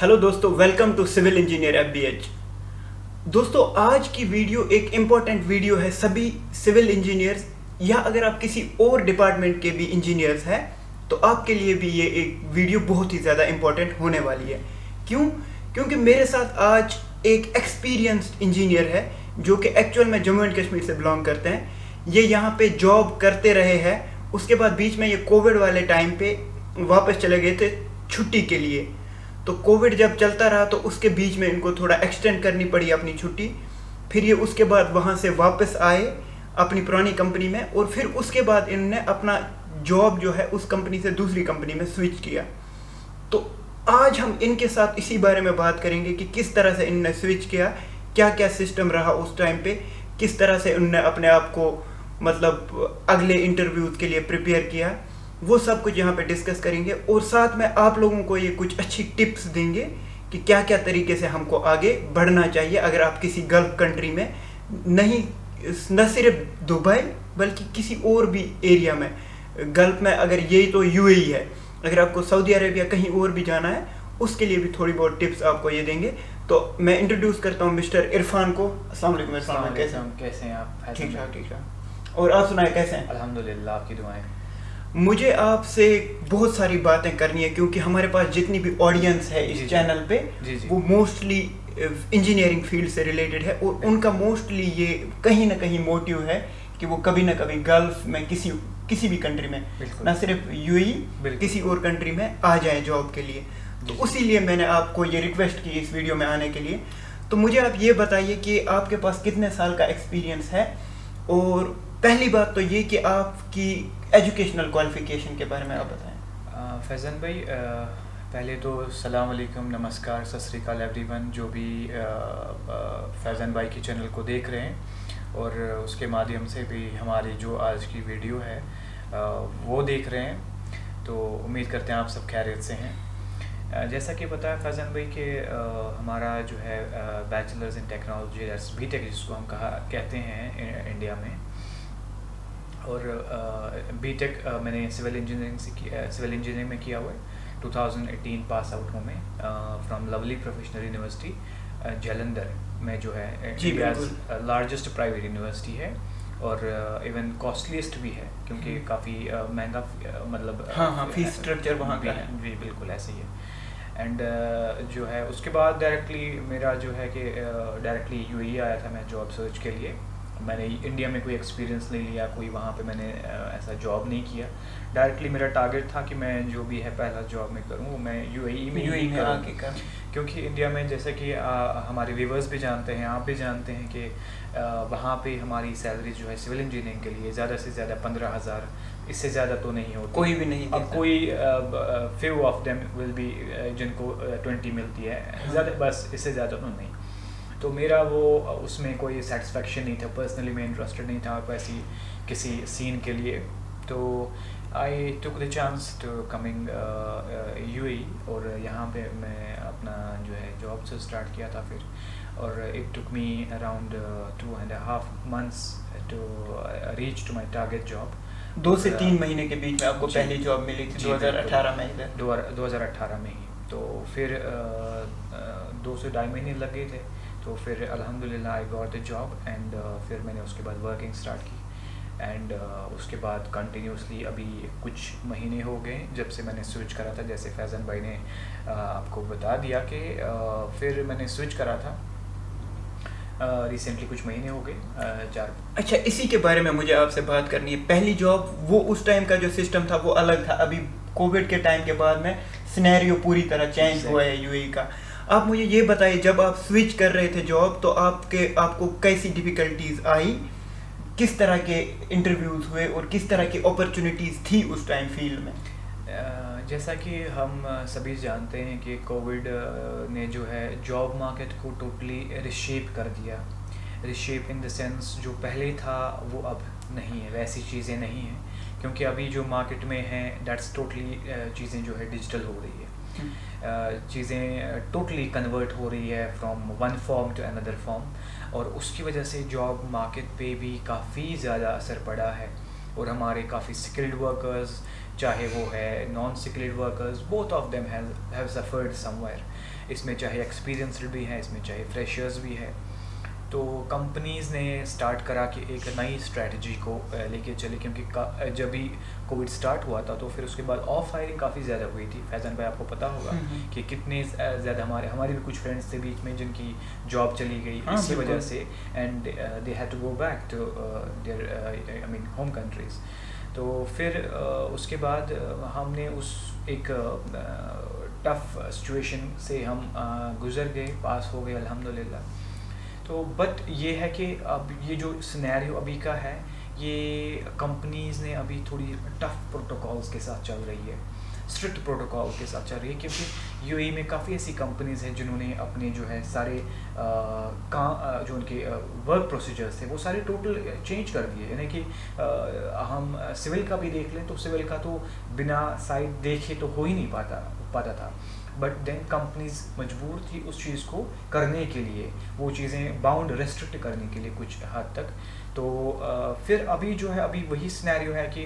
Hello दोस्तों, welcome to civil engineer एफबीएच। दोस्तों, आज की वीडियो एक इम्पॉर्टेंट वीडियो है सभी सिविल इंजीनियर्स या अगर आप किसी और डिपार्टमेंट के भी इंजीनियर्स हैं तो आपके लिए भी ये एक वीडियो बहुत ही ज़्यादा इम्पॉर्टेंट होने वाली है। क्यों? क्योंकि मेरे साथ आज एक एक्सपीरियंस्ड इंजीनियर है जो कि एक्चुअल में जम्मू एंड कश्मीर से बिलोंग करते हैं। ये यहाँ पे जॉब करते रहे हैं, उसके बाद बीच में ये कोविड वाले टाइम पे वापस चले गए थे छुट्टी के लिए। तो कोविड जब चलता रहा तो उसके बीच में इनको थोड़ा एक्सटेंड करनी पड़ी अपनी छुट्टी। फिर ये उसके बाद वहाँ से वापस आए अपनी पुरानी कंपनी में और फिर उसके बाद इन्होंने अपना जॉब जो है उस कंपनी से दूसरी कंपनी में स्विच किया। तो आज हम इनके साथ इसी बारे में बात करेंगे कि किस तरह से इन्होंने स्विच किया, क्या क्या सिस्टम रहा उस टाइम पे, किस तरह से उन्होंने अपने आप को मतलब अगले इंटरव्यूज के लिए प्रिपेयर किया, वो सब कुछ यहाँ पे डिस्कस करेंगे। और साथ में आप लोगों को ये कुछ अच्छी टिप्स देंगे कि क्या क्या तरीके से हमको आगे बढ़ना चाहिए अगर आप किसी गल्फ कंट्री में नहीं, न सिर्फ दुबई बल्कि किसी और भी एरिया में, गल्फ में अगर यही तो यूएई है, अगर आपको सऊदी अरेबिया कहीं और भी जाना है उसके लिए भी थोड़ी बहुत टिप्स आपको ये देंगे। तो मैं इंट्रोड्यूस करता हूँ मिस्टर इरफान को। अस्सलाम वालेकुम इरफान, कैसे हैं आप? ठीक ठाक। और आप सुनाए कैसे हैं? अल्हम्दुलिल्लाह, आपकी दुआएं। मुझे आपसे बहुत सारी बातें करनी है क्योंकि हमारे पास जितनी भी ऑडियंस है इस चैनल पे वो मोस्टली इंजीनियरिंग फील्ड से रिलेटेड है और उनका मोस्टली ये कहीं ना कहीं मोटिव है कि वो कभी ना कभी गल्फ में किसी भी कंट्री में, ना सिर्फ यूएई किसी और कंट्री में आ जाए जॉब के लिए। तो उसीलिए मैंने आपको ये रिक्वेस्ट की इस वीडियो में आने के लिए। तो मुझे आप ये बताइए कि आपके पास कितने साल का एक्सपीरियंस है, और पहली बात तो ये कि आपकी एजुकेशनल क्वालिफिकेशन के बारे में आप बताएं। फैज़न भाई, पहले तो सलाम अलैकुम, नमस्कार, सत श्री अकाल एवरीवन जो भी फैज़न भाई के चैनल को देख रहे हैं और उसके माध्यम से भी हमारी जो आज की वीडियो है वो देख रहे हैं। तो उम्मीद करते हैं आप सब खैरियत से हैं। जैसा कि बताया फैज़न भाई कि हमारा जो है बैचलर्स इन टेक्नोलॉजी बीटेक जिसको हम कहते हैं इंडिया में, और बीटेक मैंने सिविल इंजीनियरिंग में किया हुआ है। 2018 पास आउट हूँ मैं from lovely professional university Jalandhar में, जो है इंडियाज़ लार्जेस्ट प्राइवेट यूनिवर्सिटी है और इवन कॉस्टलीस्ट भी है क्योंकि काफ़ी महंगा मतलब फीस स्ट्रक्चर वहाँ का है। जी बिल्कुल ऐसे ही है। एंड जो है उसके बाद डायरेक्टली मेरा जो है कि डायरेक्टली यूएई आया था मैं जॉब सर्च के लिए। मैंने इंडिया में कोई एक्सपीरियंस नहीं लिया, कोई वहाँ पे मैंने ऐसा जॉब नहीं किया। डायरेक्टली मेरा टारगेट था कि मैं जो भी है पहला जॉब मैं करूँ वो मैं यूएई में आके करूँ, क्योंकि इंडिया में जैसे कि हमारे व्यूवर्स भी जानते हैं, आप भी जानते हैं कि वहाँ पे हमारी सैलरी जो है सिविल इंजीनियरिंग के लिए ज़्यादा से ज़्यादा 15,000, इससे ज़्यादा तो नहीं होती, कोई भी नहीं। अब कोई few of them will be जिनको 20 मिलती है, ज़्यादा बस, इससे ज़्यादा तो नहीं। तो मेरा वो उसमें कोई सेटिस्फेक्शन नहीं था, पर्सनली मैं इंटरेस्टेड नहीं था वैसी किसी सीन के लिए। तो I took the chance to coming UAE और यहाँ पे मैं अपना जो है जॉब से स्टार्ट किया था फिर, और it took me around 2.5 months to reach to my target job. 2 से 3 महीने के बीच में आपको पहली जॉब मिली थी 2018 में? 2018 में ही। तो फिर 2 से 2.5 महीने लग गए थे। तो फिर अल्हम्दुलिल्लाह I got the job and फिर मैंने उसके बाद वर्किंग स्टार्ट की एंड उसके बाद कंटिन्यूसली अभी कुछ महीने हो गए जब से मैंने स्विच करा था। जैसे फैज़न भाई ने आपको बता दिया कि फिर मैंने स्विच करा था रिसेंटली, कुछ महीने हो गए 4। अच्छा, इसी के बारे में मुझे आपसे बात करनी है। पहली जॉब वो उस टाइम का जो सिस्टम था वो अलग था, अभी कोविड के टाइम के बाद में सिनेरियो पूरी तरह चेंज हुआ है यूएई का। आप मुझे ये बताइए, जब आप स्विच कर रहे थे जॉब तो आपको कैसी डिफ़िकल्टीज आई, किस तरह के इंटरव्यूज हुए और किस तरह की अपॉर्चुनिटीज़ थी उस टाइम फील्ड में? जैसा कि हम सभी जानते हैं कि कोविड ने जो है जॉब मार्केट को टोटली रिशेप कर दिया। रिशेप इन द सेंस जो पहले था वो अब नहीं है, वैसी चीज़ें नहीं हैं, क्योंकि अभी जो मार्केट में है दैट्स टोटली चीज़ें जो है डिजिटल हो रही है। चीज़ें टोटली कन्वर्ट हो रही है from one form to another form, और उसकी वजह से जॉब मार्केट पे भी काफ़ी ज़्यादा असर पड़ा है। और हमारे काफ़ी स्किल्ड वर्कर्स, चाहे वो है non skilled workers, both of them have suffered somewhere. इसमें चाहे एक्सपीरियंस्ड भी हैं, इसमें चाहे फ्रेशर्स भी हैं। तो कंपनीज़ ने स्टार्ट करा कि एक नई स्ट्रेटजी को लेके चले, क्योंकि जब भी कोविड स्टार्ट हुआ था तो फिर उसके बाद ऑफ हायरिंग काफ़ी ज़्यादा हुई थी। फैज़न भाई आपको पता होगा कि कितने ज़्यादा हमारे भी कुछ फ्रेंड्स थे बीच में जिनकी जॉब चली गई इसी वजह से, and they had to go back to their I mean home countries. तो फिर उसके बाद हमने उस एक टफ़ सिचुएशन से हम गुज़र गए, पास हो गए अल्हम्दुलिल्लाह। तो बट ये है कि अब ये जो सिनेरियो अभी का है, ये कंपनीज़ ने अभी थोड़ी टफ़ प्रोटोकॉल्स के साथ चल रही है, स्ट्रिक्ट प्रोटोकॉल के साथ चल रही है, क्योंकि यूएई में काफ़ी ऐसी कंपनीज़ हैं जिन्होंने अपने जो है सारे जो उनके वर्क प्रोसीजर्स थे वो सारे टोटल चेंज कर दिए। यानी कि हम सिविल का भी देख लें तो सिविल का तो बिना साइट देखे तो हो ही नहीं पाता था, बट देन कंपनीज मजबूर थी उस चीज़ को करने के लिए, वो चीज़ें बाउंड रेस्ट्रिक्ट करने के लिए कुछ हद तक। तो फिर अभी जो है अभी वही सिनेरियो है कि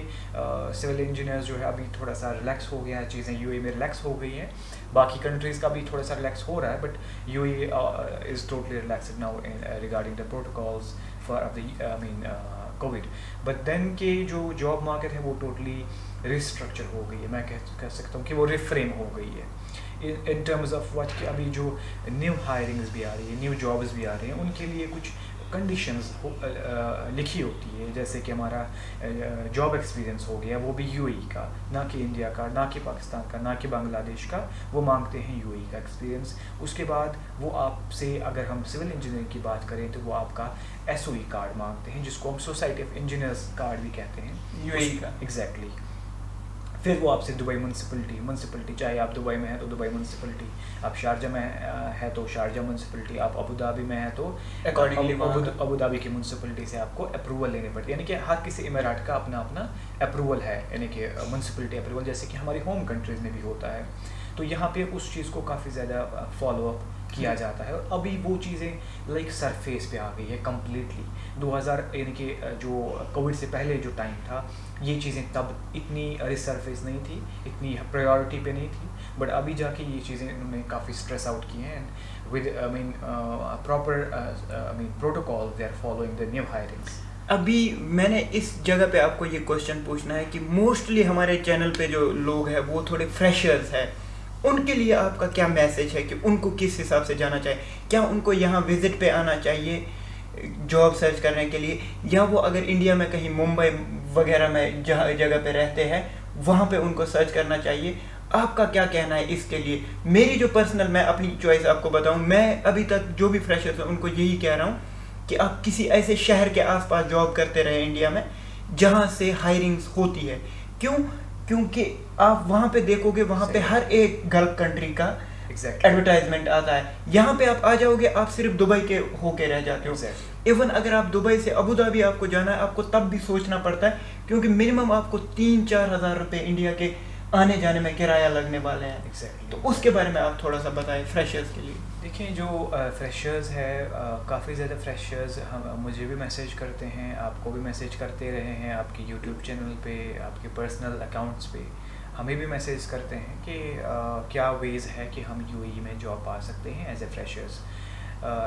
सिविल इंजीनियर्स जो है अभी थोड़ा सा रिलैक्स हो गया है, चीज़ें यूएई में रिलैक्स हो गई हैं। बाकी कंट्रीज़ का भी थोड़ा सा रिलैक्स हो रहा है, but UAE is totally relaxed now regarding the protocols for the I mean COVID. But then के जो जॉब मार्केट है वो टोटली रिस्ट्रक्चर हो गई है, मैं कह सकता हूँ कि वो रिफ्रेम हो गई है इन टर्म्स ऑफ व्हाट कि अभी जो न्यू हायरिंग्स भी आ रही है, न्यू जॉब्स भी आ रही हैं, उनके लिए कुछ कंडीशंस लिखी होती है, जैसे कि हमारा जॉब एक्सपीरियंस हो गया वो भी यूएई का, ना कि इंडिया का, ना कि पाकिस्तान का, ना कि बांग्लादेश का, वो मांगते हैं यूएई का एक्सपीरियंस। उसके बाद वो आपसे, अगर हम सिविल इंजीनियरिंग की बात करें तो वो आपका एसओई कार्ड मांगते हैं, जिसको हम सोसाइटी ऑफ इंजीनियर्स कार्ड भी कहते हैं यूएई का। एग्जैक्टली। फिर वो आपसे दुबई म्यूनसिपलिटी, चाहे आप दुबई में हैं तो दुबई म्यूनसिपलिटी, आप शारजा में है तो शारजा म्यूनसिपलिटी, आप अबू धाबी में है तो अकॉर्डिंगली अबू धाबी की म्यूनसिपलिटी से आपको अप्रूवल लेने पड़ती है। यानी कि हर किसी इमारात का अपना अपना अप्रूवल है, यानी कि म्यूनसिपलिटी अप्रूवल, जैसे कि हमारी होम कंट्रीज़ में भी होता है। तो यहाँ पे उस चीज़ को काफ़ी ज़्यादा फॉलोअप किया जाता है, और अभी वो चीज़ें लाइक सरफेस पे आ गई है कम्प्लीटली। 2000 यानी कि जो कोविड से पहले जो टाइम था, ये चीज़ें तब इतनी रिसरफेस नहीं थी, इतनी प्रायोरिटी पे नहीं थी, बट अभी जाके ये चीज़ें उन्होंने काफ़ी स्ट्रेस आउट की हैं, and with I mean proper I mean protocol they are following the new hirings. अभी मैंने इस जगह पे आपको ये क्वेश्चन पूछना है कि मोस्टली हमारे चैनल पे जो लोग हैं वो थोड़े फ्रेशर्स हैं, उनके लिए आपका क्या मैसेज है कि उनको किस हिसाब से जाना चाहिए? क्या उनको यहाँ विजिट पे आना चाहिए जॉब सर्च करने के लिए, या वो अगर इंडिया में कहीं मुंबई वगैरह में जहाँ जगह पे रहते हैं वहाँ पे उनको सर्च करना चाहिए? आपका क्या कहना है इसके लिए? मेरी जो पर्सनल, मैं अपनी चॉइस आपको बताऊँ, मैं अभी तक जो भी फ्रेशर्स हैं उनको यही कह रहा हूँ कि आप किसी ऐसे शहर के आसपास जॉब करते रहे इंडिया में जहाँ से हायरिंग्स होती है। क्यों? क्योंकि आप वहाँ पे देखोगे, वहाँ पे हर एक गल्फ कंट्री का एडवर्टाइजमेंट आता है। यहाँ पे आप आ जाओगे, आप सिर्फ दुबई के होके रह जाते हो। इवन अगर आप दुबई से अबू धाबी आपको जाना है, आपको तब भी सोचना पड़ता है, क्योंकि मिनिमम आपको 3-4 हज़ार रुपये इंडिया के आने जाने में किराया लगने वाले हैं। तो उसके बारे में आप थोड़ा सा बताएं फ्रेशर्स के लिए। देखिए, जो फ्रेशर्स है, काफ़ी ज़्यादा फ्रेशर्स हम मुझे भी मैसेज करते हैं, आपको भी मैसेज करते रहे हैं, आपके यूट्यूब चैनल पे, आपके पर्सनल अकाउंट्स पे हमें भी मैसेज करते हैं कि क्या वेज़ है कि हम यूएई में जॉब पा सकते हैं as a freshers.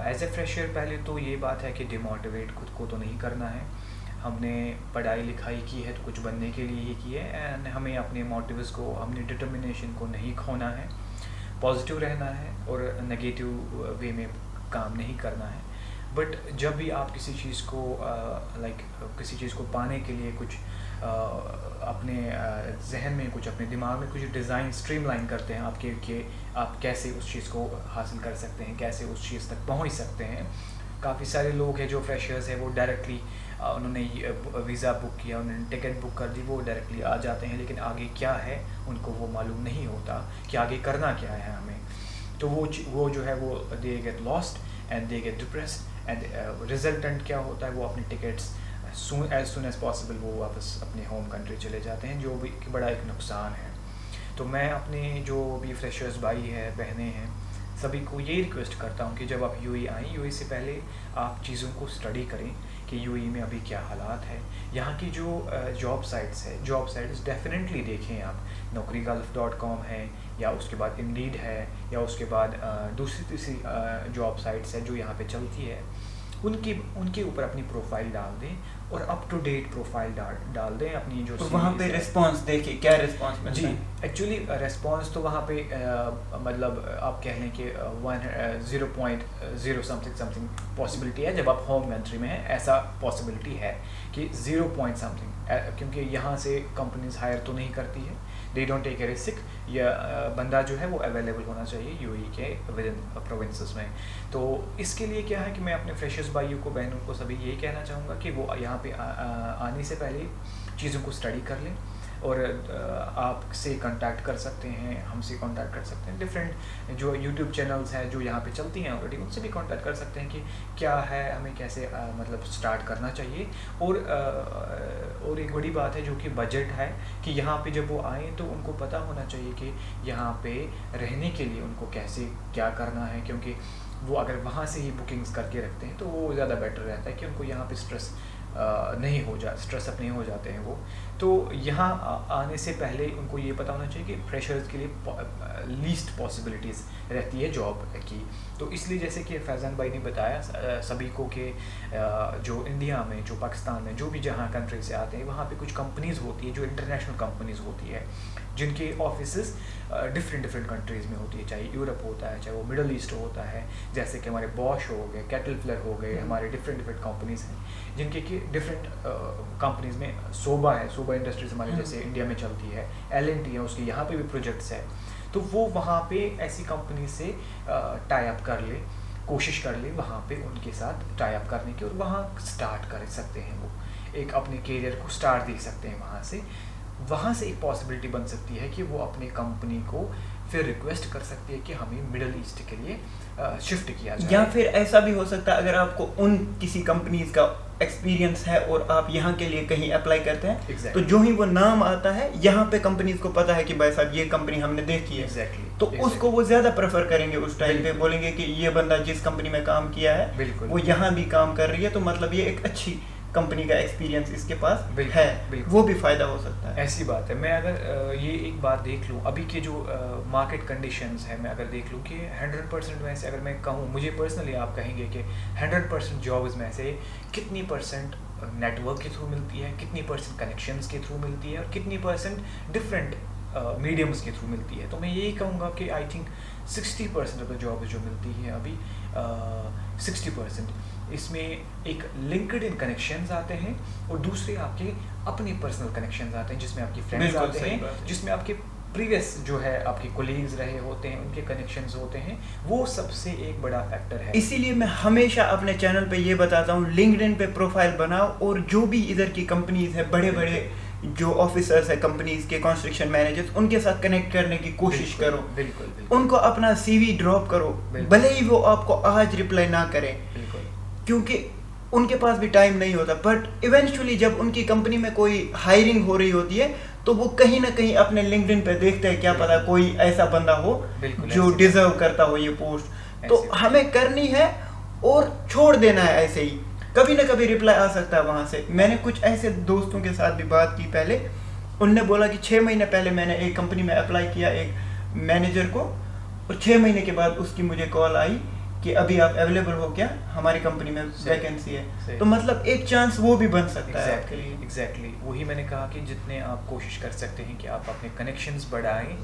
As a fresher पहले तो ये बात है कि डिमोटिवेट खुद को तो नहीं करना है। हमने पढ़ाई लिखाई की है तो कुछ बनने के लिए ही की है, एंड हमें अपने मोटिव्स को, अपनी डिटर्मिनेशन को नहीं खोना है, पॉजिटिव रहना है और नेगेटिव वे में काम नहीं करना है। बट जब भी आप किसी चीज़ को किसी चीज़ को पाने के लिए कुछ अपने जहन में, कुछ अपने दिमाग में कुछ डिज़ाइन स्ट्रीमलाइन करते हैं आपके कि आप कैसे उस चीज़ को हासिल कर सकते हैं, कैसे उस चीज़ तक पहुंच सकते हैं। काफ़ी सारे लोग हैं जो फ्रेशर्स हैं, वो डायरेक्टली उन्होंने वीज़ा बुक किया, उन्होंने टिकट बुक कर दी, वो डायरेक्टली आ जाते हैं, लेकिन आगे क्या है उनको वो मालूम नहीं होता कि आगे करना क्या है हमें। तो वो जो है वो they get lost and they get depressed, and resultant क्या होता है, वो अपनी tickets as soon as possible वो वापस अपने होम कंट्री चले जाते हैं, जो भी बड़ा एक नुकसान है। तो मैं अपने जो भी फ्रेशर्स भाई है, बहनें हैं, सभी को यही रिक्वेस्ट करता हूँ कि जब आप यूएई आएँ, यूएई से पहले आप चीज़ों को स्टडी करें कि यूएई में अभी क्या हालात है। यहाँ की जो जॉब साइट्स है, जॉब साइट्स डेफिनेटली देखें आप। naukri.com है, या उसके बाद इंडीड है, या उसके बाद दूसरी तीसरी जॉब साइट्स है जो यहाँ पे चलती है, उनके ऊपर अपनी प्रोफाइल डाल दें और अप टू डेट प्रोफाइल डाल दें अपनी जो वहाँ पे रिस्पांस देखिए क्या रिस्पांस मिलता जी। है। एक्चुअली रिस्पांस तो वहाँ पे मतलब आप कह लें कि 0.0 समथिंग पॉसिबिलिटी है। जब आप होम कंट्री में हैं ऐसा पॉसिबिलिटी है कि 0 पॉइंट समथिंग, क्योंकि यहाँ से कंपनीज हायर तो नहीं करती है, they don't take a risk. या बंदा जो है वो अवेलेबल होना चाहिए यूएई के विद इन प्रोविंसेस में। तो इसके लिए क्या है कि मैं अपने फ्रेशर्स भाइयों को, बहनों को सभी यही कहना चाहूँगा कि वो यहाँ पे आने से पहले चीज़ों को स्टडी कर लें और आपसे कांटेक्ट कर सकते हैं, हमसे कांटेक्ट कर सकते हैं। डिफरेंट जो यूट्यूब चैनल्स हैं जो यहाँ पे चलती हैं ऑलरेडी, उनसे भी कांटेक्ट कर सकते हैं कि क्या है, हमें कैसे मतलब स्टार्ट करना चाहिए। और एक बड़ी बात है जो कि बजट है, कि यहाँ पे जब वो आएँ तो उनको पता होना चाहिए कि यहाँ पे रहने के लिए उनको कैसे क्या करना है, क्योंकि वो अगर वहाँ से ही बुकिंग्स करके रखते हैं तो वो ज़्यादा बेटर रहता है कि उनको यहाँ पे स्ट्रेस अप नहीं हो जाते हैं वो। तो यहाँ आने से पहले उनको ये पता होना चाहिए कि फ्रेशर्स के लिए लीस्ट पॉसिबिलिटीज़ रहती है जॉब की। तो इसलिए जैसे कि फैज़ान भाई ने बताया सभी को कि जो इंडिया में, जो पाकिस्तान में, जो भी जहाँ कंट्री से आते हैं, वहाँ पे कुछ कंपनीज़ होती है जो इंटरनेशनल कंपनीज़ होती है, जिनके ऑफिसेस डिफरेंट कंट्रीज़ में होती है, चाहे यूरोप होता है, चाहे वो मिडल ईस्ट होता है। जैसे कि हमारे बॉश हो गए, कैटरपिलर हो गए, हमारे डिफरेंट कंपनीज़ हैं जिनके कि डिफरेंट कंपनीज़ में सोबा है, सोबा इंडस्ट्रीज हमारी जैसे इंडिया में चलती है, एल&टी है, उसके यहाँ पे भी प्रोजेक्ट्स है। तो वो वहाँ पे ऐसी कंपनी से टाई अप कर ले, कोशिश कर ले वहाँ पे उनके साथ टाई अप करने की, और वहाँ स्टार्ट कर सकते हैं, वो एक अपने करियर को स्टार्ट दे सकते हैं वहाँ से एक पॉसिबिलिटी बन सकती है कि वो अपने कंपनी को फिर रिक्वेस्ट कर सकती है कि हमें मिडल ईस्ट के लिए शिफ्ट किया जाए। या फिर ऐसा भी हो सकता है, अगर आपको उन किसी कंपनीज का एक्सपीरियंस है और आप यहाँ के लिए कहीं अप्लाई करते हैं, तो जो ही वो नाम आता है, यहाँ पे कंपनीज को पता है कि भाई साहब ये कंपनी हमने देखी है, तो उसको वो ज़्यादा प्रेफर करेंगे उस टाइम पे, बोलेंगे कि ये बंदा जिस कंपनी में काम किया है वो यहाँ भी काम कर रही है, तो मतलब ये एक अच्छी कंपनी का एक्सपीरियंस इसके पास है, वो भी फ़ायदा हो सकता है। ऐसी बात है। मैं अगर ये एक बात देख लूँ, अभी के जो मार्केट कंडीशंस है, मैं अगर देख लूँ कि 100% में से अगर मैं कहूँ, मुझे पर्सनली आप कहेंगे कि 100% जॉब्स में से कितनी परसेंट नेटवर्क के थ्रू मिलती है, कितनी परसेंट कनेक्शंस के थ्रू मिलती है, और कितनी परसेंट डिफरेंट मीडियम्स के थ्रू मिलती है। तो मैं यही कहूँगा कि I think 60% of the jobs जो मिलती है अभी 60%, इसमें एक लिंक्डइन कनेक्शंस आते हैं और दूसरे आपके अपने पर्सनल कनेक्शंस आते हैं, जिसमें आपके फ्रेंड्स आते हैं, जिसमें आपके प्रीवियस जो है आपके कोलीग्स रहे होते हैं, उनके कनेक्शंस होते हैं। वो सबसे एक बड़ा फैक्टर है। इसीलिए मैं हमेशा अपने चैनल पे ये बताता हूँ, लिंक्डइन पे प्रोफाइल बनाओ और जो भी इधर की कंपनीज है, बड़े बड़े जो ऑफिसर्स है कंपनीज के, कंस्ट्रक्शन मैनेजर्स, उनके साथ कनेक्ट करने की कोशिश करो। बिल्कुल। उनको अपना CV ड्रॉप करो, भले ही वो आपको आज रिप्लाई ना करें, क्योंकि उनके पास भी टाइम नहीं होता, बट इवेंचुअली जब उनकी कंपनी में कोई हायरिंग हो रही होती है तो वो कहीं ना कहीं अपने लिंक्डइन पे देखते हैं, क्या पता कोई ऐसा बंदा हो जो डिजर्व करता हो ये पोस्ट, तो हमें करनी है और छोड़ देना है। ऐसे ही कभी ना कभी रिप्लाई आ सकता है वहाँ से। मैंने कुछ ऐसे दोस्तों के साथ भी बात की पहले, उनने बोला कि 6 महीने पहले मैंने एक कंपनी में अप्लाई किया एक मैनेजर को, और 6 महीने के बाद उसकी मुझे कॉल आई कि अभी आप अवेलेबल हो क्या, हमारी कंपनी में वैकेंसी है। तो मतलब एक चांस वो भी बन सकता है आपके लिए। एग्जैक्टली वही मैंने कहा कि जितने आप कोशिश कर सकते हैं कि आप अपने कनेक्शंस बढ़ाएं,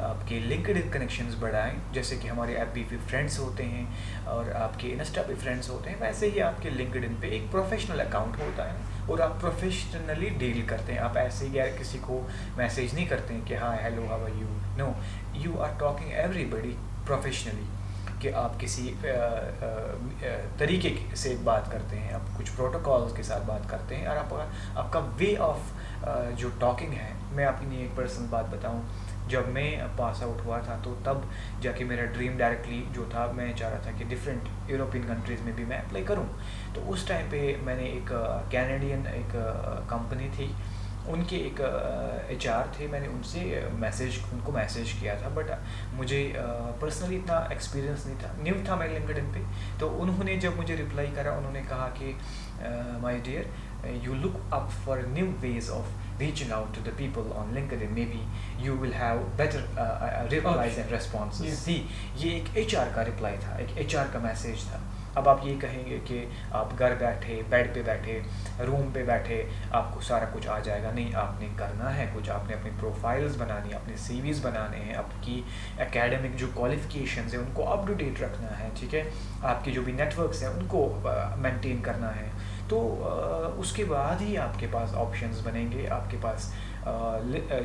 आपके लिंक्डइन कनेक्शंस बढ़ाएं, जैसे कि हमारे FB पे फ्रेंड्स होते हैं और आपके इंस्टा पे फ्रेंड्स होते हैं, वैसे ही आपके लिंक्डइन पे एक प्रोफेशनल अकाउंट होता है और आप प्रोफेशनली डील करते हैं। आप ऐसे ही किसी को मैसेज नहीं करते हैं कि हाँ hello how are you, no, you are talking everybody professionally, कि आप किसी तरीके से बात करते हैं, आप कुछ प्रोटोकॉल्स के साथ बात करते हैं, और आपका वे ऑफ जो टॉकिंग है। मैं अपनी एक पर्सनल बात बताऊं, जब मैं पास आउट हुआ था तो तब जाके मेरा ड्रीम डायरेक्टली जो था, मैं चाह रहा था कि डिफरेंट यूरोपियन कंट्रीज़ में भी मैं अप्लाई करूं। तो उस टाइम पे मैंने एक कैनेडियन एक कंपनी थी उनके एक HR थे, मैंने उनको मैसेज किया था, बट मुझे पर्सनली इतना एक्सपीरियंस नहीं था, न्यू था मैं लिंक्डइन पे। तो उन्होंने जब मुझे रिप्लाई करा, उन्होंने कहा कि my dear, you look up for new ways of reaching out to the people on LinkedIn, maybe you will have better replies and responses. See, ये एक HR का रिप्लाई था, एक HR का मैसेज था। अब आप ये कहेंगे कि आप घर बैठे, बेड पे बैठे, रूम पे बैठे आपको सारा कुछ आ जाएगा। नहीं, आपने करना है कुछ, आपने अपनी प्रोफाइल्स बनानी, अपने CVs बनाने हैं, आपकी एकेडमिक जो क्वालिफिकेशंस हैं उनको अप टू डेट रखना है, ठीक है, आपके जो भी नेटवर्क्स हैं उनको मेंटेन करना है। तो उसके बाद ही आपके पास ऑप्शंस बनेंगे, आपके पास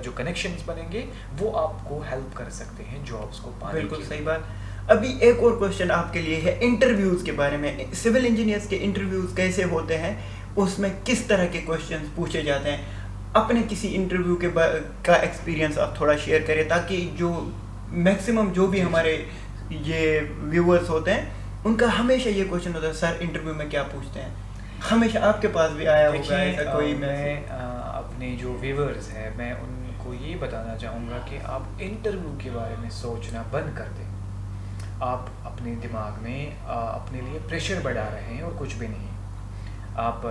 जो कनेक्शंस बनेंगे वो आपको हेल्प कर सकते हैं जॉब्स को पाने। बिल्कुल सही बात। अभी एक और क्वेश्चन आपके लिए है इंटरव्यूज़ के बारे में। सिविल इंजीनियर्स के इंटरव्यूज़ कैसे होते हैं, उसमें किस तरह के क्वेश्चंस पूछे जाते हैं? अपने किसी इंटरव्यू का एक्सपीरियंस आप थोड़ा शेयर करें, ताकि जो मैक्सिमम जो भी हमारे ये व्यूअर्स होते हैं उनका हमेशा ये क्वेश्चन होता है, सर इंटरव्यू में क्या पूछते हैं? हमेशा आपके पास भी आया होगा ऐसा कोई? मैं अपने जो व्यूअर्स हैं मैं उनको ये बताना चाहूँगा कि आप इंटरव्यू के बारे में सोचना बंद कर दें। आप अपने दिमाग में अपने लिए प्रेशर बढ़ा रहे हैं और कुछ भी नहीं। आप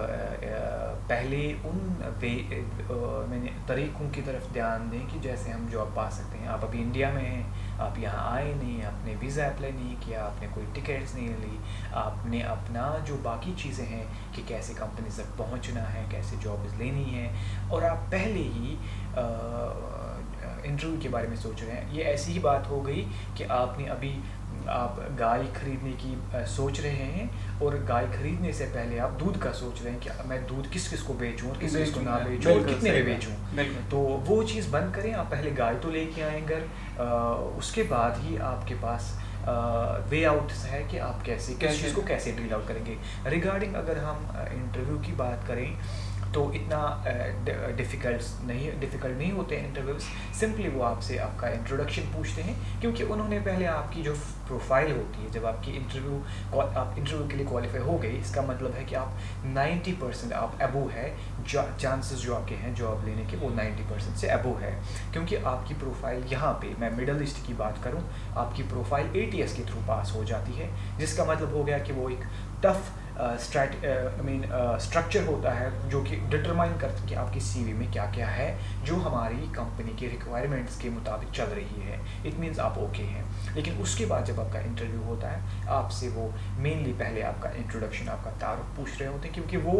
पहले मैंने तरीक़ों की तरफ ध्यान दें कि जैसे हम जॉब पा सकते हैं। आप अभी इंडिया में हैं, आप यहाँ आए नहीं, आपने वीज़ा अप्लाई नहीं किया, आपने कोई टिकट्स नहीं ली, आपने अपना जो बाकी चीज़ें हैं कि कैसे कंपनी तक पहुँचना है, कैसे जॉब लेनी है, और आप पहले ही इंटरव्यू के बारे में सोच रहे हैं। ये ऐसी ही बात हो गई कि आप गाय खरीदने की सोच रहे हैं, और गाय खरीदने से पहले आप दूध का सोच रहे हैं कि मैं दूध किस किस को बेचूं और किस किस को ना बेचूं और कितने में बेचूं। तो वो चीज़ बंद करें। आप पहले गाय तो लेके आएँ घर, उसके बाद ही आपके पास वे आउट है कि आप कैसे किस चीज़ को कैसे डील आउट करेंगे। रिगार्डिंग अगर हम इंटरव्यू की बात करें तो इतना डिफ़िकल्ट नहीं होते हैं इंटरव्यूज़। सिंपली वो आपसे आपका इंट्रोडक्शन पूछते हैं, क्योंकि उन्होंने पहले आपकी जो प्रोफाइल होती है, जब आपकी आप इंटरव्यू के लिए क्वालिफाई हो गए, इसका मतलब है कि आप 90% आप अबव है, चांसेस जो आपके हैं जॉब लेने के वो 90% से अबव है। क्योंकि आपकी प्रोफाइल यहाँ पे, मैं मिडल ईस्ट की बात करूँ, आपकी प्रोफाइल ATS के थ्रू पास हो जाती है, जिसका मतलब हो गया कि वो एक टफ स्ट्रक्चर होता है जो कि डिटरमाइन करता है कि आपकी CV में क्या क्या है जो हमारी कंपनी के रिक्वायरमेंट्स के मुताबिक चल रही है। इट मीन्स आप ओके हैं। लेकिन उसके बाद जब आपका इंटरव्यू होता है, आपसे वो मेनली पहले आपका इंट्रोडक्शन, आपका तारुफ पूछ रहे होते हैं, क्योंकि वो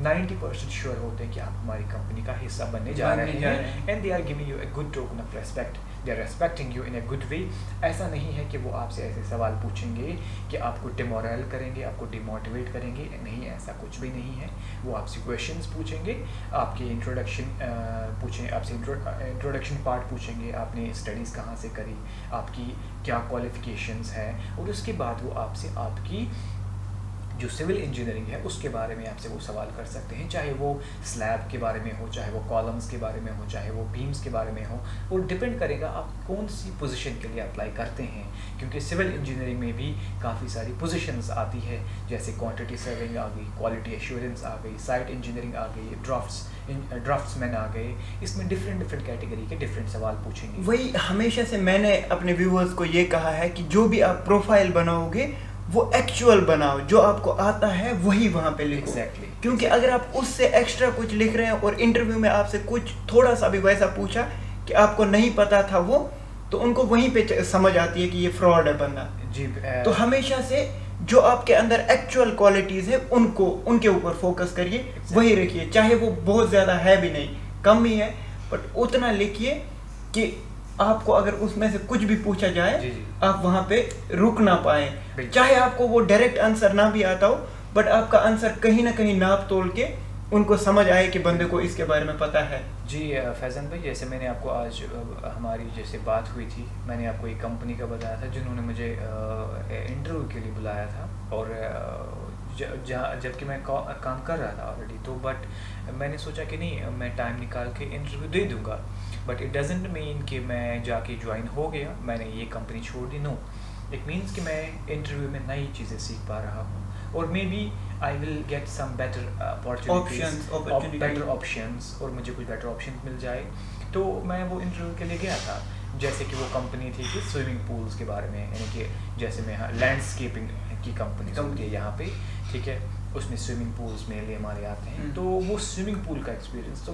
90% श्योर होते हैं कि आप हमारी कंपनी का हिस्सा बनने जा रहे हैं, and they are giving you a good token of respect, they are respecting you in a good way. ऐसा नहीं है कि वो आपसे ऐसे सवाल पूछेंगे कि आपको डिमोरल करेंगे, आपको डिमोटिवेट करेंगे, नहीं, ऐसा कुछ भी नहीं है। वो आपसे क्वेश्चंस पूछेंगे, आपके आपसे इंट्रोडक्शन पार्ट पूछेंगे, आपने स्टडीज़ कहाँ से करी, आपकी क्या क्वालिफिकेशंस है, और उसके बाद वो आपसे आपकी जो सिविल इंजीनियरिंग है उसके बारे में आपसे वो सवाल कर सकते हैं, चाहे वो स्लैब के बारे में हो, चाहे वो कॉलम्स के बारे में हो, चाहे वो बीम्स के बारे में हो। और डिपेंड करेगा आप कौन सी पोजीशन के लिए अप्लाई करते हैं, क्योंकि सिविल इंजीनियरिंग में भी काफ़ी सारी पोजीशंस आती है, जैसे क्वांटिटी सर्विंग आ गई, क्वालिटी एश्योरेंस आ गई, साइट इंजीनियरिंग आ गई, ड्राफ्ट्समैन आ गए। इसमें डिफरेंट कैटेगरी के डिफरेंट सवाल पूछेंगे। वही हमेशा से मैंने अपने व्यूअर्स को ये कहा है कि जो भी आप प्रोफाइल बनाओगे वो एक्चुअल बनाओ, जो आपको आता है वही वहाँ पे लिखो। Exactly. क्योंकि अगर आप उससे एक्स्ट्रा कुछ लिख रहे हैं और इंटरव्यू में आपसे कुछ थोड़ा सा भी वैसा पूछा कि आपको नहीं पता था वो, तो उनको वहीं पे समझ आती है कि ये फ्रॉड है बंदा जी। तो हमेशा से जो आपके अंदर एक्चुअल क्वालिटीज़ है उनके ऊपर फोकस करिए, वही रखिए, चाहे वो बहुत ज़्यादा है भी नहीं, कम ही है, बट उतना लिखिए कि आपको अगर उसमें से कुछ भी पूछा जाए आप वहाँ पे रुक ना पाए। चाहे आपको वो डायरेक्ट आंसर ना भी आता हो, बट आपका आंसर कहीं ना कहीं नाप तोल के उनको समझ आए कि बंदे को इसके बारे में पता है। जी फैज़न भाई, जैसे मैंने आपको आज हमारी जैसे बात हुई थी, मैंने आपको एक कंपनी का बताया था जिन्होंने मुझे इंटरव्यू के लिए बुलाया था, और जबकि मैं काम कर रहा था ऑलरेडी, तो बट मैंने सोचा कि नहीं, मैं टाइम निकाल के इंटरव्यू दे दूंगा, बट इट डजेंट मीन कि मैं जाके ज्वाइन हो गया, मैंने ये कंपनी छोड़ दी। नो, इट मीन्स कि मैं इंटरव्यू में नई चीज़ें सीख पा रहा हूँ, और maybe I will get some better opportunities, better options, और मुझे कुछ बेटर ऑप्शन मिल जाए। तो मैं वो इंटरव्यू के लिए गया था। जैसे कि वो कंपनी थी कि स्विमिंग पूल्स के बारे में, यानी कि जैसे मैं लैंडस्केपिंग की कंपनी होती है यहाँ पे, ठीक है, उसमें स्विमिंग पूल्स में ले हमारे आते हैं। तो वो स्विमिंग पूल का एक्सपीरियंस तो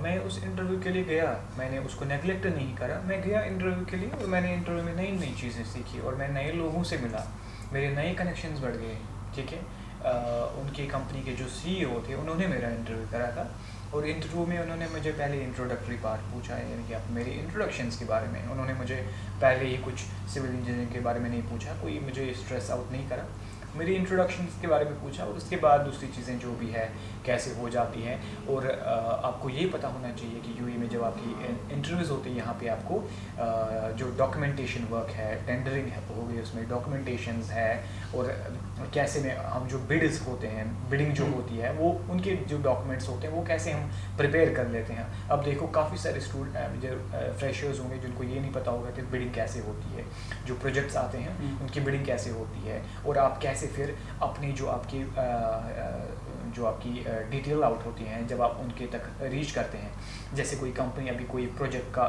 मैं उस इंटरव्यू के लिए गया, मैंने उसको नेगलेक्ट नहीं करा, मैं गया इंटरव्यू के लिए और मैंने इंटरव्यू में नई नई चीज़ें सीखी और मैं नए लोगों से मिला, मेरे नए कनेक्शंस बढ़ गए, ठीक है। उनकी कंपनी के जो CEO थे उन्होंने मेरा इंटरव्यू करा था, और इंटरव्यू में उन्होंने मुझे पहले इंट्रोडक्टरी पार्ट पूछा है, यानी कि आप मेरे इंट्रोडक्शंस के बारे में। उन्होंने मुझे पहले ही कुछ सिविल इंजीनियरिंग के बारे में नहीं पूछा, कोई मुझे स्ट्रेस आउट नहीं करा, मेरी इंट्रोडक्शंस के बारे में पूछा, और उसके बाद दूसरी चीज़ें जो भी है कैसे हो जाती हैं। और आपको ये पता होना चाहिए कि यूएई में जब आपकी इंटरव्यूज़ होती है, यहाँ पे आपको जो डॉक्यूमेंटेशन वर्क है, टेंडरिंग हो गई, उसमें डॉक्यूमेंटेशंस है, और कैसे में हम जो बिड्स होते हैं, बिडिंग जो होती है, वो उनके जो डॉक्यूमेंट्स होते हैं वो कैसे हम प्रिपेयर कर लेते हैं। अब देखो काफ़ी सारे स्टूडेंट जो फ्रेशर्स होंगे जिनको ये नहीं पता होगा कि बिडिंग कैसे होती है, जो प्रोजेक्ट्स आते हैं उनकी बिडिंग कैसे होती है, और आप कैसे फिर अपनी जो आपकी डिटेल आउट होती हैं जब आप उनके तक रीच करते हैं। जैसे कोई कंपनी अभी कोई प्रोजेक्ट का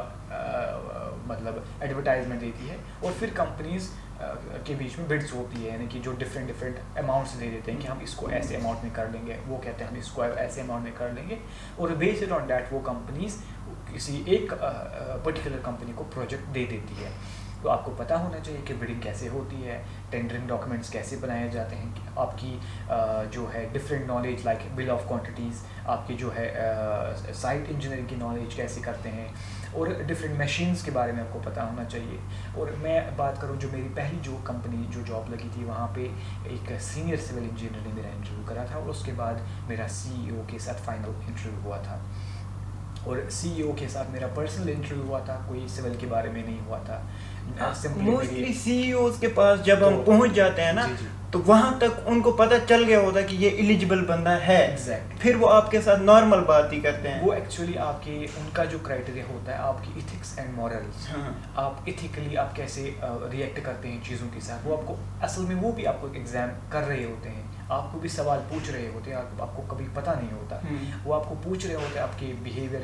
मतलब एडवर्टाइजमेंट देती है, और फिर कंपनीज के बीच में बिड्स होती है, यानी कि जो डिफरेंट अमाउंट्स दे देते हैं कि हम इसको ऐसे अमाउंट में कर लेंगे, वो कहते हैं हम इसको ऐसे अमाउंट में कर लेंगे, और बेस्ड ऑन डैट वो कंपनीज किसी एक पर्टिकुलर कंपनी को प्रोजेक्ट दे देती है। तो आपको पता होना चाहिए कि बिडिंग कैसे होती है, टेंडरिंग डॉक्यूमेंट्स कैसे बनाए जाते हैं, आपकी जो है different knowledge like bill of quantities, आपकी जो है साइट इंजीनियरिंग की नॉलेज कैसे करते हैं, और डिफरेंट मशीन्स के बारे में आपको पता होना चाहिए। और मैं बात करूं जो मेरी पहली जो कंपनी जो जॉब लगी थी, वहाँ पे एक सीनियर सिविल इंजीनियर ने मेरा इंटरव्यू करा था, और उसके बाद मेरा CEO के साथ फाइनल इंटरव्यू हुआ था। और CEO के साथ मेरा पर्सनल इंटरव्यू हुआ था, कोई सिविल के बारे में नहीं हुआ था। मोस्टली CEOs के पास जब हम पहुंच जाते हैं ना, तो वहां तक उनको पता चल गया होता है कि ये एलिजिबल बंदा है। Exactly. फिर वो आपके साथ नॉर्मल बात ही करते हैं। वो एक्चुअली आपके उनका जो क्राइटेरिया होता है आपकी इथिक्स एंड मॉरल्स, आप इथिकली आप कैसे रिएक्ट करते हैं चीज़ों के साथ, वो आपको असल में वो भी आपको एग्जाम कर रहे होते हैं, आपको भी सवाल पूछ रहे होते हैं, आपको कभी पता नहीं होता, वो आपको पूछ रहे होते हैं आपके बिहेवियर,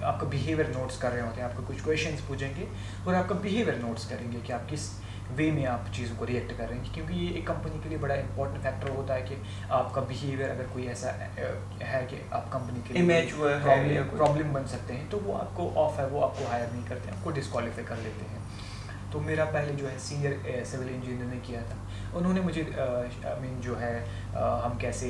आपका बिहेवियर नोट्स कर रहे होते हैं, आपको कुछ क्वेश्चंस पूछेंगे और आपका बिहेवियर नोट्स करेंगे कि आप किस वे में आप चीज़ों को रिएक्ट कर रहे हैं, क्योंकि ये एक कंपनी के लिए बड़ा इंपॉर्टेंट फैक्टर होता है कि आपका बिहेवियर अगर कोई ऐसा है कि आप कंपनी के लिए प्रॉब्लम बन सकते हैं, तो वो आपको ऑफ है, वो आपको हायर नहीं करते, आपको डिस्क्वालीफाई कर लेते हैं। तो मेरा पहले जो है सीनियर सिविल इंजीनियर ने किया था, उन्होंने मुझे जो है हम कैसे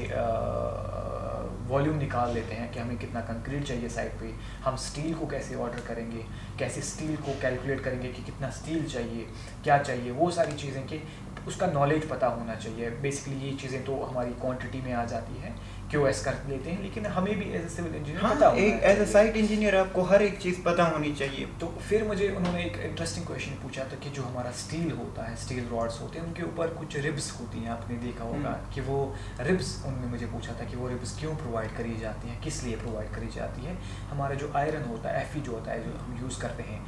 वॉल्यूम निकाल लेते हैं कि हमें कितना कंक्रीट चाहिए साइट पे, हम स्टील को कैसे ऑर्डर करेंगे, कैसे स्टील को कैलकुलेट करेंगे कि कितना स्टील चाहिए, क्या चाहिए, वो सारी चीज़ें कि उसका नॉलेज पता होना चाहिए। बेसिकली ये चीज़ें तो हमारी क्वांटिटी में आ जाती है, QS कर लेते हैं, लेकिन हमें भी एज ए सिविल इंजीनियर पता होना चाहिए। एज ए साइट इंजीनियर आपको हर एक चीज़ पता होनी चाहिए। तो फिर मुझे उन्होंने एक इंटरेस्टिंग क्वेश्चन पूछा था कि जो हमारा स्टील होता है, स्टील रॉड्स होते हैं, उनके ऊपर कुछ रिब्स होती हैं, आपने देखा होगा कि वो रिब्स, उन्होंने मुझे पूछा था कि वो रिब्स क्यों प्रोवाइड करी जाती हैं, किस लिए प्रोवाइड करी जाती है। हमारा जो आयरन होता है, Fe जो होता है, जो हम यूज़ करते हैं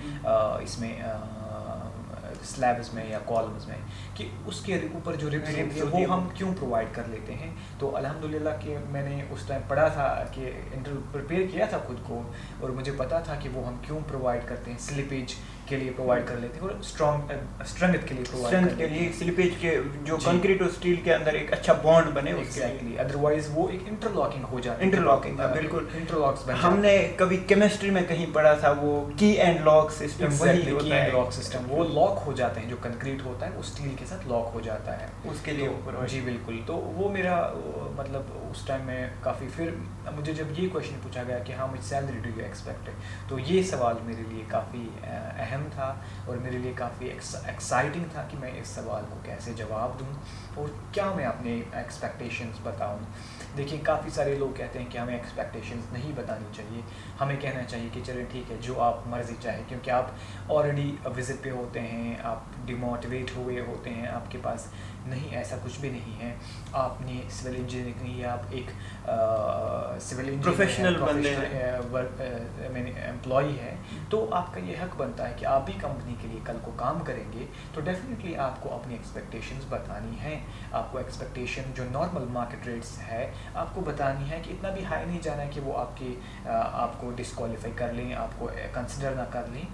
इसमें स्लैब्स में या कॉलम्स में, कि उसके ऊपर जो रिब्स होती है वो हम क्यों प्रोवाइड कर लेते हैं। तो अल्हम्दुलिल्लाह कि मैंने उस टाइम पढ़ा था कि इंटरव्यू प्रिपेयर किया था खुद को, और मुझे पता था कि वो हम क्यों प्रोवाइड करते हैं, स्लिपेज के लिए प्रोवाइड कर लेते हैं, और स्ट्रेंथ के लिए प्रोवाइड करते हैं, स्लिपेज के जो कंक्रीट और स्टील के अंदर एक अच्छा बॉन्ड बने। एग्जैक्टली, अदरवाइज वो एक इंटरलॉकिंग हो जाती है। इंटरलॉकिंग, बिल्कुल इंटरलॉक्स बन हमने कभी केमिस्ट्री में कहीं पढ़ा था, वो की एंड लॉक सिस्टम, वही होता है लॉक सिस्टम, वो लॉक हो जाते हैं, जो कंक्रीट होता है वो स्टील के साथ लॉक हो जाता है उसके लिए ऊपर। जी बिल्कुल। तो वो मेरा मतलब उस टाइम में काफ़ी, फिर मुझे जब ये क्वेश्चन पूछा गया कि how much salary do you expect, तो ये सवाल मेरे लिए काफ़ी अहम था और मेरे लिए काफ़ी एक्साइटिंग था कि मैं इस सवाल को कैसे जवाब दूं और क्या मैं अपने एक्सपेक्टेशंस बताऊं। देखिए, काफ़ी सारे लोग कहते हैं कि हमें एक्सपेक्टेशंस नहीं बतानी चाहिए, हमें कहना चाहिए कि चलिए ठीक है, जो आप मर्ज़ी चाहे, क्योंकि आप ऑलरेडी विज़िट पे होते हैं, आप डिमोटिवेट हुए होते हैं, आपके पास नहीं, ऐसा कुछ भी नहीं है। आपने सिविल इंजीनियरिंग नहीं है, आप एक सिविल इंजीनियर प्रोफेशनल एम्प्लॉई है, तो आपका ये हक बनता है कि आप भी कंपनी के लिए कल को काम करेंगे तो डेफिनेटली आपको अपनी एक्सपेक्टेशंस बतानी है। आपको एक्सपेक्टेशन जो नॉर्मल मार्केट रेट्स है आपको बतानी है कि इतना भी हाई नहीं जाना है कि वो आपको डिस्क्वालीफाई कर लें, आपको कंसिडर ना कर लें।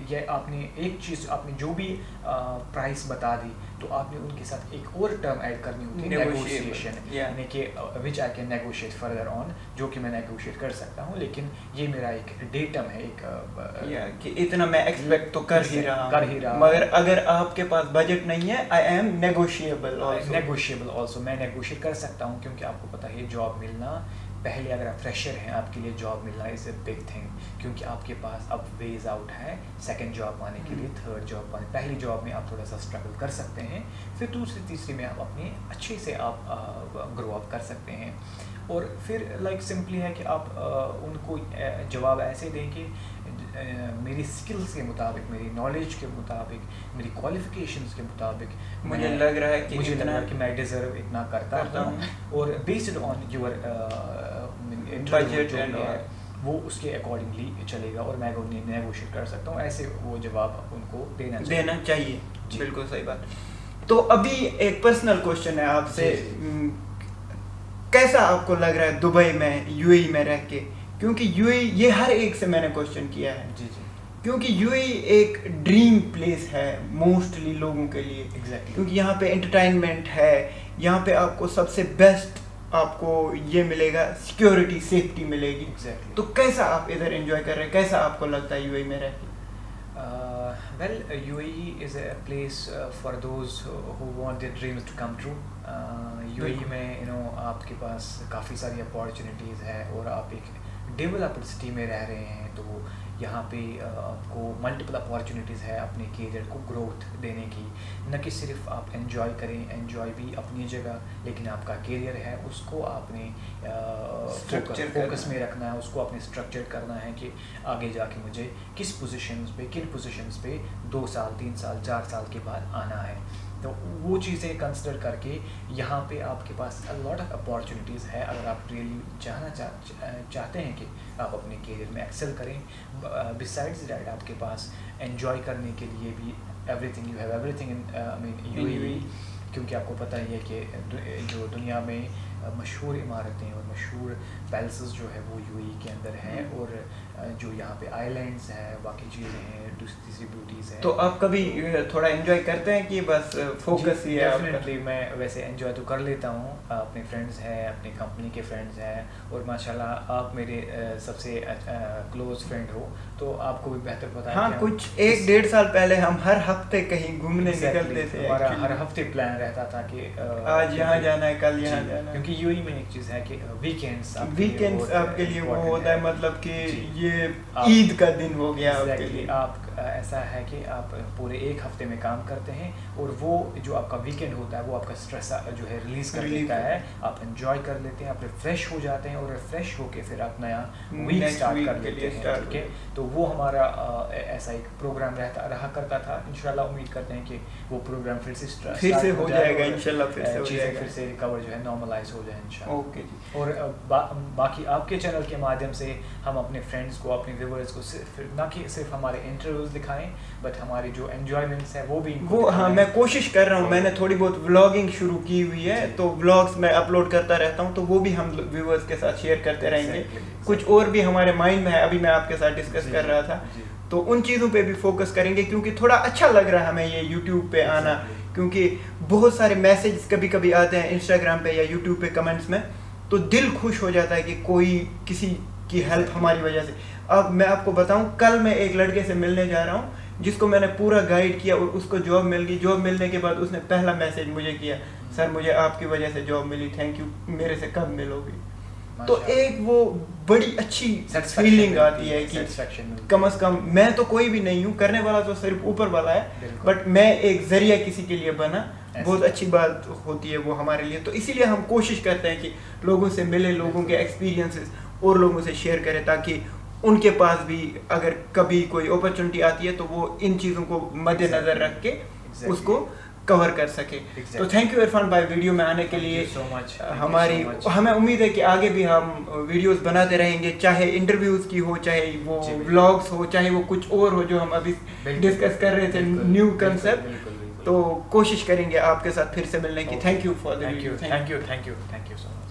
ये आपने एक चीज़ आपने जो भी प्राइस बता दी तो आपने उनके साथ एक और टर्म ऐड करनी होती है, नेगोशिएशन, यानी कि which I can negotiate further on, जो कि मैं नेगोशिएट कर सकता हूँ, लेकिन ये मेरा एक डेटम है, एक कि इतना मैं एक्सपेक्ट तो कर ही रहा मगर अगर आपके पास बजट नहीं है आई एम नेगोशिएबल ऑल्सो, मैं नेगोशिएट कर सकता हूँ, क्योंकि आपको पता है जॉब मिलना, पहले अगर आप फ्रेशर हैं आपके लिए जॉब मिलना इज़ अ बिग थिंग, क्योंकि आपके पास अब वेज आउट है सेकंड जॉब पाने के लिए, थर्ड जॉब पाने। पहली जॉब में आप थोड़ा सा स्ट्रगल कर सकते हैं, फिर दूसरी तीसरी में आप अपने अच्छे से आप ग्रो अप कर सकते हैं। और फिर लाइक सिंपली है कि आप उनको जवाब ऐसे दें कि मेरी स्किल्स के मुताबिक, मेरी नॉलेज के मुताबिक, मेरी क्वालिफिकेशंस के मुताबिक मुझे लग रहा है कि मैं डिज़र्व इतना करता हूँ, और बेस्ड ऑन योर बजट वो उसके अकॉर्डिंगली चलेगा और मैं नेगोशिएट कर सकता हूँ। ऐसे वो जवाब उनको देना चाहिए। बिल्कुल सही बात। तो अभी एक पर्सनल क्वेश्चन है आपसे, कैसा आपको लग रहा है दुबई में, यूएई में रह के? क्योंकि यूएई, ये हर एक से मैंने क्वेश्चन किया है जी, क्योंकि यूएई एक ड्रीम प्लेस है मोस्टली लोगों के लिए। Exactly. क्योंकि यहाँ पे एंटरटेनमेंट है, यहाँ पे आपको सबसे बेस्ट आपको ये मिलेगा, सिक्योरिटी सेफ्टी मिलेगी। Exactly. तो कैसा आप इधर एंजॉय कर रहे हैं, कैसा आपको लगता है यूएई में रह के? Well, UAE is a place for those who want their dreams to come true. UAE में आपके पास काफ़ी सारी अपॉर्चुनिटीज़ है और आप एक डेवलप्ड सिटी में रह रहे हैं, तो यहाँ पे आपको मल्टीपल अपॉर्चुनिटीज़ है अपने करियर को ग्रोथ देने की। न कि सिर्फ आप एंजॉय करें, एंजॉय भी अपनी जगह, लेकिन आपका करियर है उसको आपने फोकस में रखना है, उसको आपने स्ट्रक्चर करना है कि आगे जाके मुझे किस पोजीशंस पे, किन पोजीशंस पे 2 साल 3 साल 4 साल के बाद आना है। तो वो चीज़ें कंसिडर करके यहाँ पे आपके पास लॉट ऑफ अपॉर्चुनिटीज़ है। अगर आप रियली चाहते हैं कि आप अपने करियर में एक्सेल करें, बिसाइड्स दैट आपके पास एंजॉय करने के लिए भी everything, you have everything in UAE, क्योंकि आपको पता ही है कि जो दुनिया में मशहूर इमारतें और मशहूर पैलेसेस जो है वो यूएई के अंदर हैं, और जो यहाँ पे आइलैंड्स हैं, बाकी चीज़ें हैं, दूसरी ब्यूटीज़ हैं। तो आप कभी थोड़ा एंजॉय करते हैं कि बस फोकस ही है? डेफिनेटली मैं वैसे एंजॉय तो कर लेता हूँ, अपने फ्रेंड्स हैं, अपनी कंपनी के फ्रेंड्स हैं, और माशाल्लाह आप मेरे सबसे क्लोज फ्रेंड हो, तो आपको भी बेहतर पता है। हाँ, कुछ 1-1.5 साल पहले हम हर हफ्ते कहीं घूमने निकलते थे। हमारा हर हफ्ते प्लान रहता था कि आज यहाँ जाना है, कल यहाँ जाना है। क्योंकि यूएई में एक चीज़ है कि वीकेंड्स आपके लिए वो होता है, मतलब कि ये ईद का दिन हो गया आपके लिए। आप ऐसा है कि आप पूरे 1 हफ्ते में काम करते हैं, और वो जो आपका वीकेंड होता है वो आपका स्ट्रेस जो है रिलीज़ कर देता है, आप एंजॉय कर लेते हैं, आप रिफ्रेश हो जाते हैं, और रिफ्रेश होके फिर आप नया वीक स्टार्ट कर लेते हैं। ठीक है, तो वो हमारा ऐसा एक प्रोग्राम रहा करता था। इंशाल्लाह उम्मीद करते हैं कि वो प्रोग्राम फिर से हो जाएगा इंशाल्लाह, चीज़ें फिर से रिकवर जो है नॉर्मलाइज हो जाए इंशाल्लाह। ओके जी। और बाकी आपके चैनल के माध्यम से हम अपने फ्रेंड्स को, अपने व्यूअर्स को ना कि सिर्फ हमारे इंटरव्यूज दिखाएं, बट हमारी जो एंजॉयमेंट्स है वो भी हाँ, मैं कोशिश कर रहा हूँ। मैंने थोड़ी बहुत व्लॉगिंग शुरू की हुई है, तो व्लॉग्स मैं अपलोड करता रहता हूँ, तो वो भी हम व्यूअर्स के साथ शेयर करते रहेंगे। कुछ और भी हमारे माइंड में है, अभी मैं आपके साथ डिस्कस कर रहा था, तो उन चीज़ों पे भी फोकस करेंगे, क्योंकि थोड़ा अच्छा लग रहा है हमें ये यूट्यूब पे आना, क्योंकि बहुत सारे मैसेज कभी कभी आते हैं इंस्टाग्राम पे या यूट्यूब पे कमेंट्स में, तो दिल खुश हो जाता है कि कोई किसी की हेल्प हमारी वजह से। अब मैं आपको बताऊं, कल मैं एक लड़के से मिलने जा रहा हूं जिसको मैंने पूरा गाइड किया, और उसको जॉब मिल गई। जॉब मिलने के बाद उसने पहला मैसेज मुझे किया, सर मुझे आपकी वजह से जॉब मिली, थैंक यू, मेरे से कब मिलोगी? तो एक वो बड़ी अच्छी फीलिंग आती है कि कम से कम मैं तो कोई भी नहीं हूँ, करने वाला तो सिर्फ ऊपर वाला है, बट मैं एक जरिया किसी के लिए बना। बहुत अच्छी बात होती है वो हमारे लिए। तो इसीलिए हम कोशिश करते हैं कि लोगों से मिले, लोगों के एक्सपीरियंसेस और लोगों से शेयर करें, ताकि उनके पास भी अगर कभी कोई अपॉर्चुनिटी आती है तो वो इन चीज़ों को मद्देनज़र रख के उसको कवर कर सके। तो थैंक यू इरफान भाई वीडियो में आने के लिए। So much. हमें उम्मीद है कि आगे भी हम वीडियोस बनाते रहेंगे, चाहे इंटरव्यूज़ की हो, चाहे वो व्लॉग्स हो, चाहे वो कुछ और हो जो हम अभी डिस्कस कर रहे थे, न्यू कंसेप्ट। तो कोशिश करेंगे आपके साथ फिर से मिलने की। Thank you for the video. Thank you so much.